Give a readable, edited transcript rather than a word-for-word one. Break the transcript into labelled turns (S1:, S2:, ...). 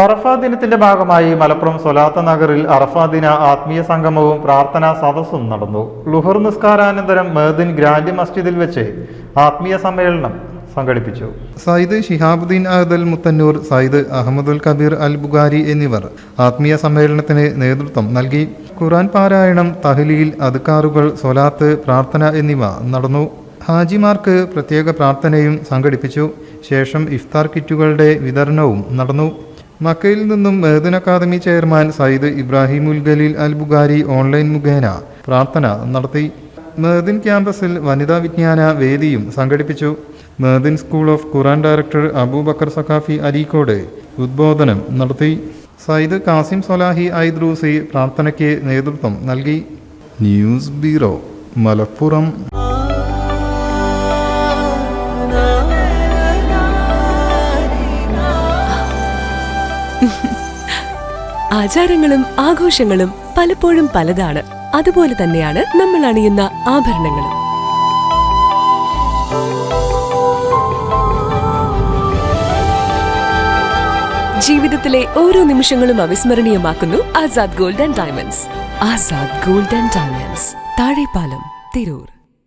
S1: അറഫാ ദിനത്തിന്റെ ഭാഗമായി മലപ്പുറം സ്വലാത്ത് നഗറിൽ അറഫാ ദിന ആത്മീയ സംഗമവും പ്രാർത്ഥനാ സദസ്സും നടന്നു. ലുഹർ നിസ്കാരാനന്തരം മേദിൻ ഗ്രാൻഡ് മസ്ജിദിൽ വെച്ച് ആത്മീയ സമ്മേളനം സംഘടിപ്പിച്ചു.
S2: സയ്യിദ് ഷിഹാബുദ്ദീൻ അഹദൽ മുത്തന്നൂർ, സയ്യിദ് അഹമ്മദുൽ കബീർ അൽ ബുഖാരി എന്നിവർ ആത്മീയ സമ്മേളനത്തിന് നേതൃത്വം നൽകി. ഖുർആൻ പാരായണം, തഹ്ലീൽ, അദ്കാറുകൾ, സ്വലാത്ത്, പ്രാർത്ഥന എന്നിവ നടന്നു. ഹാജിമാർക്ക് പ്രത്യേക പ്രാർത്ഥനയും സംഘടിപ്പിച്ചു. ശേഷം ഇഫ്താർ കിറ്റുകളുടെ വിതരണവും നടന്നു. മക്കയിൽ നിന്നും Madin academy chairman Sayyid Ibrahimul Khalil Al Bukhari online മുഖേന പ്രാർത്ഥന നടത്തി. മേദിൻ ക്യാമ്പസിൽ വനിതാ വിജ്ഞാന വേദിയും സംഘടിപ്പിച്ചു. Madin school of Quran director Abubakar Saqafi Areekode ഉദ്ബോധനം നടത്തി. സയ്യിദ് കാസിം സൊലാഹി ഐദ്രൂസി പ്രാർത്ഥനയ്ക്ക് നേതൃത്വം നൽകി. News bureau, Malappuram.
S3: ആചാരങ്ങളും ആഘോഷങ്ങളും പലപ്പോഴും പലതാണ്. അതുപോലെ തന്നെയാണ് നമ്മൾ അണിയുന്ന ആഭരണങ്ങളും. ജീവിതത്തിലെ ഓരോ നിമിഷങ്ങളും അവിസ്മരണീയമാക്കുന്നു Azad gold and diamonds. Azad gold and diamonds, Thazhepalam, Tirur.